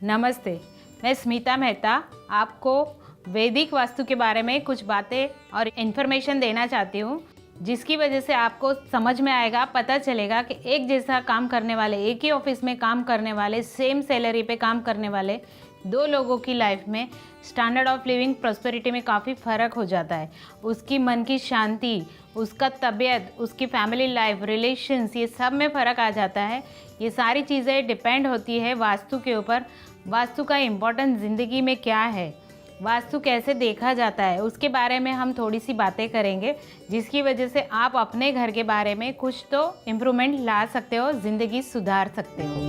नमस्ते, मैं स्मिता मेहता आपको वैदिक वास्तु के बारे में कुछ बातें और इन्फॉर्मेशन देना चाहती हूँ, जिसकी वजह से आपको समझ में आएगा, पता चलेगा कि एक जैसा काम करने वाले, एक ही ऑफिस में काम करने वाले, सेम सैलरी पे काम करने वाले दो लोगों की लाइफ में स्टैंडर्ड ऑफ लिविंग प्रॉस्पेरिटी में काफ़ी फ़र्क हो जाता है। उसकी मन की शांति, उसका तबीयत, उसकी फैमिली लाइफ, रिलेशंस, ये सब में फ़र्क आ जाता है। ये सारी चीज़ें डिपेंड होती है वास्तु के ऊपर। वास्तु का इम्पोर्टेंस ज़िंदगी में क्या है, वास्तु कैसे देखा जाता है, उसके बारे में हम थोड़ी सी बातें करेंगे, जिसकी वजह से आप अपने घर के बारे में कुछ तो इम्प्रूवमेंट ला सकते हो, ज़िंदगी सुधार सकते हो।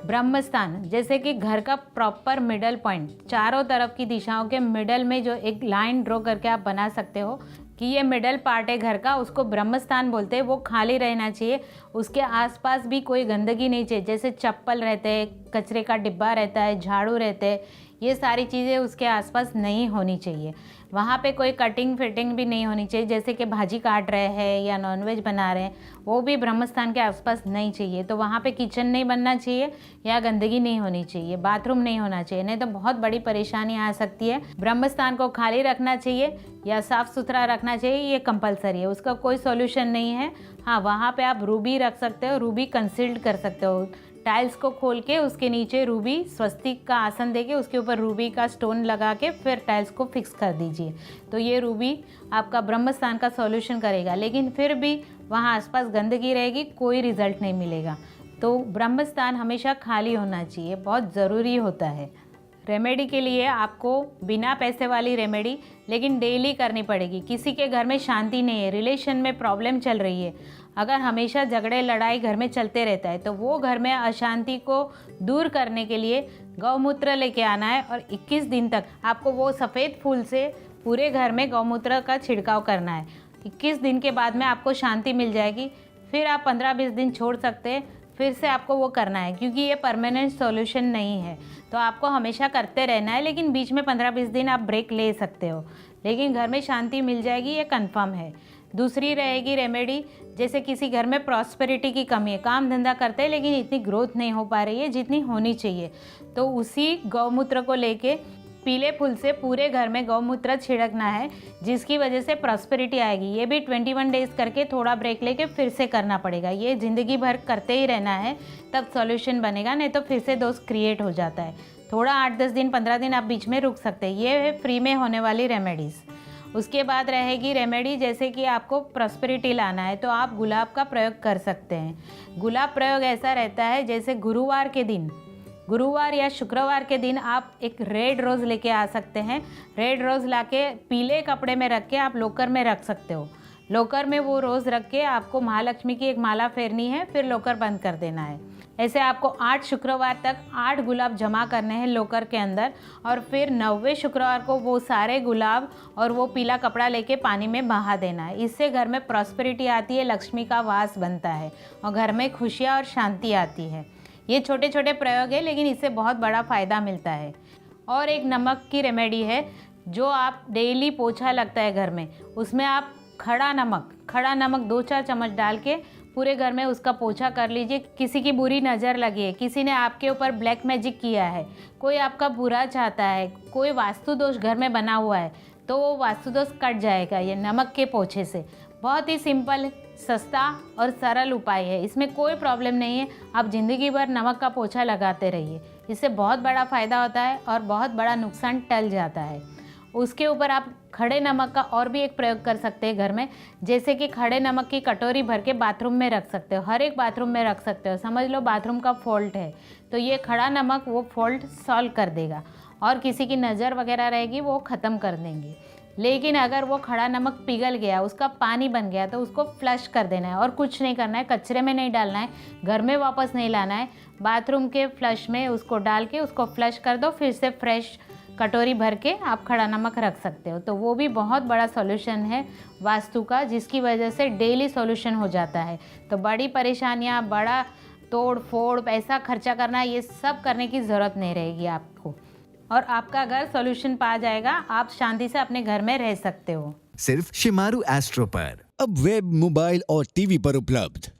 ब्रह्मस्थान जैसे कि घर का प्रॉपर मिडल पॉइंट, चारों तरफ की दिशाओं के मिडल में जो एक लाइन ड्रॉ करके आप बना सकते हो कि ये मिडल पार्ट है घर का, उसको ब्रह्मस्थान बोलते हैं। वो खाली रहना चाहिए, उसके आसपास भी कोई गंदगी नहीं चाहिए। जैसे चप्पल रहते हैं, कचरे का डिब्बा रहता है, झाड़ू रहते हैं, ये सारी चीज़ें उसके आसपास नहीं होनी चाहिए। वहाँ पे कोई कटिंग फिटिंग भी नहीं होनी चाहिए, जैसे कि भाजी काट रहे हैं या नॉनवेज बना रहे हैं, वो भी ब्रह्मस्थान के आसपास नहीं चाहिए। तो वहाँ पे किचन नहीं बनना चाहिए या गंदगी नहीं होनी चाहिए, बाथरूम नहीं होना चाहिए, नहीं तो बहुत बड़ी परेशानी आ सकती है। ब्रह्मस्थान को खाली रखना चाहिए या साफ़ सुथरा रखना चाहिए, ये कंपलसरी है, उसका कोई सॉल्यूशन नहीं है। हाँ, वहाँ पे आप रूबी रख सकते हो, रूबी कंसील्ड कर सकते हो। टाइल्स को खोल के उसके नीचे रूबी स्वस्तिक का आसन देके उसके ऊपर रूबी का स्टोन लगा के फिर टाइल्स को फिक्स कर दीजिए। तो ये रूबी आपका ब्रह्मस्थान का सॉल्यूशन करेगा। लेकिन फिर भी वहाँ आसपास गंदगी रहेगी, कोई रिजल्ट नहीं मिलेगा। तो ब्रह्मस्थान हमेशा खाली होना चाहिए, बहुत ज़रूरी होता है। रेमेडी के लिए आपको बिना पैसे वाली रेमेडी लेकिन डेली करनी पड़ेगी। किसी के घर में शांति नहीं है, रिलेशन में प्रॉब्लम चल रही है, अगर हमेशा झगड़े लड़ाई घर में चलते रहता है, तो वो घर में अशांति को दूर करने के लिए गौमूत्र लेके आना है और 21 दिन तक आपको वो सफ़ेद फूल से पूरे घर में गौमूत्र का छिड़काव करना है। 21 दिन के बाद में आपको शांति मिल जाएगी। फिर आप 15-20 दिन छोड़ सकते हैं, फिर से आपको वो करना है, क्योंकि ये परमानेंट सॉल्यूशन नहीं है। तो आपको हमेशा करते रहना है, लेकिन बीच में 15-20 दिन आप ब्रेक ले सकते हो, लेकिन घर में शांति मिल जाएगी, ये कंफर्म है। दूसरी रहेगी रेमेडी, जैसे किसी घर में प्रॉस्पेरिटी की कमी है, काम धंधा करते हैं लेकिन इतनी ग्रोथ नहीं हो पा रही है जितनी होनी चाहिए, तो उसी गौमूत्र को लेके पीले फूल से पूरे घर में गौमूत्र छिड़कना है, जिसकी वजह से प्रॉस्पेरिटी आएगी। ये भी 21 डेज करके थोड़ा ब्रेक लेके फिर से करना पड़ेगा। ये ज़िंदगी भर करते ही रहना है, तब सॉल्यूशन बनेगा, नहीं तो फिर से दोष क्रिएट हो जाता है। थोड़ा 8-10 दिन 15 दिन आप बीच में रुक सकते हैं। ये है फ्री में होने वाली रेमेडीज़। उसके बाद रहेगी रेमेडी, जैसे कि आपको प्रॉस्पेरिटी लाना है तो आप गुलाब का प्रयोग कर सकते हैं। गुलाब प्रयोग ऐसा रहता है, जैसे गुरुवार के दिन, गुरुवार या शुक्रवार के दिन आप एक रेड रोज़ लेके आ सकते हैं। रेड रोज़ लाके पीले कपड़े में रख के आप लॉकर में रख सकते हो। लॉकर में वो रोज़ रख के आपको महालक्ष्मी की एक माला फेरनी है, फिर लॉकर बंद कर देना है। ऐसे आपको 8 शुक्रवार तक 8 गुलाब जमा करने हैं लॉकर के अंदर, और फिर 9वें शुक्रवार को वो सारे गुलाब और वो पीला कपड़ा लेके पानी में बहा देना है। इससे घर में प्रॉस्पेरिटी आती है, लक्ष्मी का वास बनता है और घर में खुशियाँ और शांति आती है। ये छोटे छोटे प्रयोग है, लेकिन इससे बहुत बड़ा फ़ायदा मिलता है। और एक नमक की रेमेडी है, जो आप डेली पोछा लगता है घर में, उसमें आप खड़ा नमक 2-4 चम्मच डाल के पूरे घर में उसका पोछा कर लीजिए। किसी की बुरी नज़र लगी है, किसी ने आपके ऊपर ब्लैक मैजिक किया है, कोई आपका बुरा चाहता है, कोई वास्तु दोष घर में बना हुआ है, तो वो वास्तु दोष कट जाएगा ये नमक के पोछे से। बहुत ही सिंपल, सस्ता और सरल उपाय है, इसमें कोई प्रॉब्लम नहीं है। आप ज़िंदगी भर नमक का पोछा लगाते रहिए, इससे बहुत बड़ा फ़ायदा होता है और बहुत बड़ा नुकसान टल जाता है। उसके ऊपर आप खड़े नमक का और भी एक प्रयोग कर सकते हैं घर में, जैसे कि खड़े नमक की कटोरी भर के बाथरूम में रख सकते हो, हर एक बाथरूम में रख सकते हो। समझ लो बाथरूम का फॉल्ट है, तो ये खड़ा नमक वो फॉल्ट सॉल्व कर देगा, और किसी की नज़र वगैरह रहेगी वो ख़त्म कर देंगे। लेकिन अगर वो खड़ा नमक पिघल गया, उसका पानी बन गया, तो उसको फ्लश कर देना है और कुछ नहीं करना है, कचरे में नहीं डालना है, घर में वापस नहीं लाना है, बाथरूम के फ्लश में उसको डाल के उसको फ्लश कर दो, फिर से फ्रेश कटोरी भर के आप खड़ा नमक रख सकते हो। तो वो भी बहुत बड़ा सॉल्यूशन है वास्तु का, जिसकी वजह से डेली सॉल्यूशन हो जाता है। तो बड़ी परेशानियाँ, बड़ा तोड़ फोड़, पैसा खर्चा करना, ये सब करने की ज़रूरत नहीं रहेगी आपको, और आपका घर सॉल्यूशन पा जाएगा। आप शांति से अपने घर में रह सकते हो। सिर्फ शिमारू एस्ट्रो पर, अब वेब, मोबाइल और टीवी पर उपलब्ध।